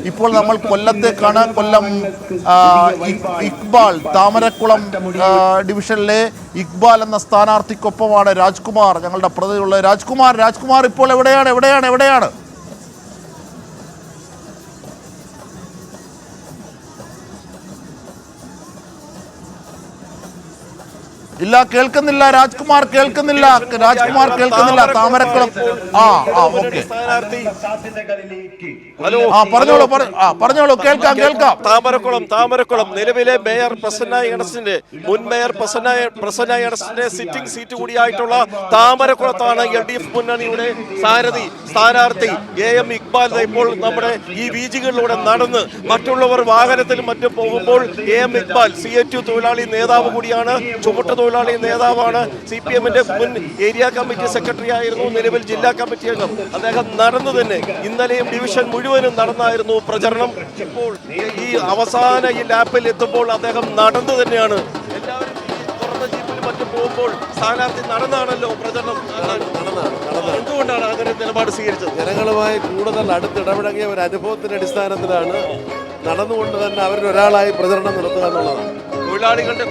ഇപ്പോൾ നമ്മൾ കൊല്ലത്തേക്കാണ്. കൊല്ലം ഇക്ബാൽ, താമരക്കുളം ഡിവിഷനിലെ ഇക്ബാൽ എന്ന സ്ഥാനാർത്ഥിക്കൊപ്പമാണ് രാജ്കുമാർ, ഞങ്ങളുടെ പ്രതിയുള്ള രാജ്കുമാർ ഇപ്പോൾ എവിടെയാണ്? ഇല്ല, കേൾക്കുന്നില്ല. രാജ്കുമാർ കേൾക്കുന്നില്ല. താമരക്കുളം. ഓക്കെ, പറഞ്ഞോളൂ. കേൾക്കാം. താമരക്കുളം നിലവിലെ മേയർ മുൻ മേയർ പ്രസന്ന എണസിന്റെ സിറ്റിംഗ് സീറ്റ് കൂടിയായിട്ടുള്ള താമരക്കുളത്താണ് LDF മുന്നണിയുടെ സ്ഥാനാർത്ഥി AM ഇക്ബാൽ ഇപ്പോൾ നമ്മുടെ ഈ വീജികളിലൂടെ നടന്ന് മറ്റുള്ളവർ വാഹനത്തിലും മറ്റും പോകുമ്പോൾ AM ഇക്ബാൽ CATU തൊഴിലാളി നേതാവ് കൂടിയാണ്, ചുമട്ട് തൊഴിലാളി നേതാവാണ്, CPM-ന്റെ മുൻ ഏരിയ കമ്മിറ്റി സെക്രട്ടറി ആയിരുന്നു, നിലവിൽ ജില്ലാ കമ്മിറ്റി അംഗം. അദ്ദേഹം നടന്നു തന്നെ ഇന്നലെയും ഡിവിഷൻ മുഴുവനും നടന്നായിരുന്നു പ്രചരണം. ഇപ്പോൾ ഈ അവസാന ഈ ലാപ്പിൽ എത്തുമ്പോൾ അദ്ദേഹം നടന്നു തന്നെയാണ്. എല്ലാവരും തുറന്ന ജീപ്പിൽ മറ്റും പോകുമ്പോൾ സ്ഥാനാർത്ഥി നടന്നാണല്ലോ പ്രചരണം. എന്തുകൊണ്ടാണ് അങ്ങനെ നിലപാട് സ്വീകരിച്ചത്? ജനങ്ങളുമായി കൂടുതൽ അടുത്തിടപഴകിയ ഒരു അനുഭവത്തിന്റെ അടിസ്ഥാനത്തിലാണ് നടന്നുകൊണ്ട് തന്നെ അവരിൽ ഒരാളായി പ്രചരണം നടത്തുക എന്നുള്ളതാണ്.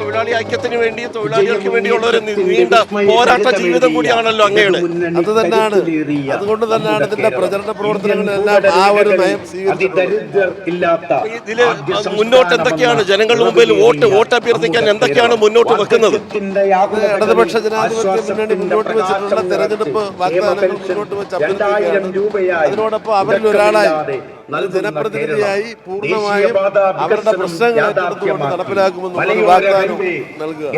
തൊഴിലാളി ഐക്യത്തിന് വേണ്ടിയും തൊഴിലാളികൾക്ക് വേണ്ടിയുള്ള ഒരു നീണ്ട പോരാട്ട ജീവിതം കൂടിയാണല്ലോ അങ്ങയുടെ. അത് തന്നെയാണ്, അതുകൊണ്ട് തന്നെയാണ് ഇതിന്റെ പ്രചരണ പ്രവർത്തനങ്ങളെല്ലാം ആ ഒരു നയം ഇതില് മുന്നോട്ട് എന്തൊക്കെയാണ് ജനങ്ങളുടെ മുമ്പിൽ വോട്ട് അഭ്യർത്ഥിക്കാൻ എന്തൊക്കെയാണ് മുന്നോട്ട് വെക്കുന്നത്? ഇടതുപക്ഷ ജനാധിപത്യ മുന്നണി മുന്നോട്ട് വെച്ചിട്ടുള്ള തെരഞ്ഞെടുപ്പ് വാഗ്ദാനങ്ങൾ മുന്നോട്ട് വെച്ച് അഭ്യർത്ഥിക്കുകയാണ്. അതിനോടൊപ്പം അവരിൽ ഒരാളായി ജനപ്രതിനിധിയായി പൂർണ്ണമായും അവരുടെ പ്രശ്നങ്ങൾ ഏറ്റെടുത്തുകൊണ്ട് നടപ്പിലാക്കുമെന്നുള്ള വാഗ്ദാനം നൽകുക.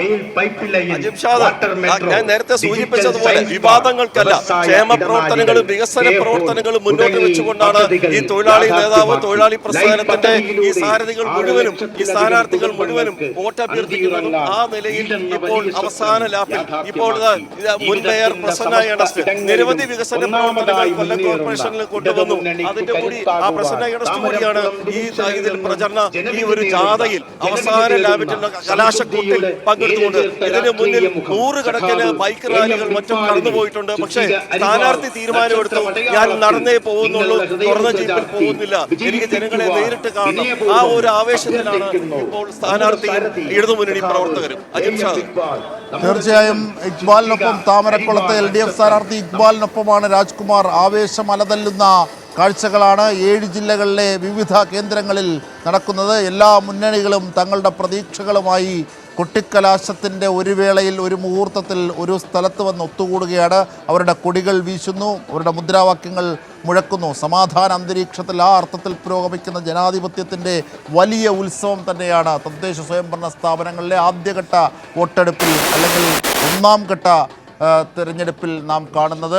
ഞാൻ നേരത്തെ സൂചിപ്പിച്ചതുപോലെ വിവാദങ്ങൾക്കല്ല, ക്ഷേമ പ്രവർത്തനങ്ങളും വികസന പ്രവർത്തനങ്ങളും മുന്നോട്ട് വെച്ചുകൊണ്ടാണ് ഈ തൊഴിലാളി നേതാവ്, തൊഴിലാളി പ്രസ്ഥാനത്തിന്റെ ഈ സ്ഥാനാർത്ഥികൾ മുഴുവനും വോട്ട് അഭ്യർത്ഥിക്കുന്നതും. ആ നിലയിൽ ഇപ്പോൾ അവസാന ലാപ്പിൽ ഇപ്പോൾ മുൻ മേയർ പ്രസന്ന എണസ് നിരവധി വികസന പ്രവർത്തനങ്ങൾ കൊല്ലം കോർപ്പറേഷനിൽ കൊണ്ടുവന്നു. അതിന്റെ കൂടി പ്രസന്ന എണസ് കൂടിയാണ് ഇതിൽ പ്രചരണ ഈ ഒരു ജാഥയിൽ അവസാന ലാബിറ്റുള്ള കലാശക്കൂട്ടിൽ പങ്കെടുത്തുകൊണ്ട്. ഇതിന് മുന്നിൽ നൂറുകണക്കിന് ബൈക്ക് റാലികൾ മറ്റും കടന്നുപോയിട്ടുണ്ട്. പക്ഷേ സ്ഥാനാർത്ഥി തീരുമാനമെടുത്തു, ഞാൻ നടന്നേ പോകുന്നുള്ളൂ, തുറന്ന ജീപ്പിൽ പോകുന്നില്ല, എനിക്ക് ജനങ്ങളെ നേരിട്ട് കാണണം. ആ ഒരു ആവേശത്തിലാണ് ഇപ്പോൾ സ്ഥാനാർത്ഥിയും ഇടതുമുന്നണി പ്രവർത്തകരും. തീർച്ചയായും ഇക്ബാലിനൊപ്പം താമരക്കുളത്തെ LDF സ്ഥാനാർത്ഥി ഇക്ബാലിനൊപ്പമാണ് രാജ്കുമാർ. ആവേശം അലതല്ലുന്ന കാഴ്ചകളാണ് 7 ജില്ലകളിലെ വിവിധ കേന്ദ്രങ്ങളിൽ നടക്കുന്നത്. എല്ലാ മുന്നണികളും തങ്ങളുടെ പ്രതീക്ഷകളുമായി കൊട്ടിക്കലാശത്തിൻ്റെ ഒരു വേളയിൽ, ഒരു മുഹൂർത്തത്തിൽ ഒരു സ്ഥലത്ത് വന്ന് ഒത്തുകൂടുകയാണ്. അവരുടെ കൊടികൾ വീശുന്നു, അവരുടെ മുദ്രാവാക്യങ്ങൾ മുഴക്കുന്നു. സമാധാന അന്തരീക്ഷത്തിൽ ആ അർത്ഥത്തിൽ പുരോഗമിക്കുന്ന ജനാധിപത്യത്തിൻ്റെ വലിയ ഉത്സവം തന്നെയാണ് തദ്ദേശ സ്വയംഭരണ സ്ഥാപനങ്ങളിലെ ആദ്യഘട്ട വോട്ടെടുപ്പിൽ അല്ലെങ്കിൽ ഒന്നാം ഘട്ട തെരഞ്ഞെടുപ്പിൽ നാം കാണുന്നത്.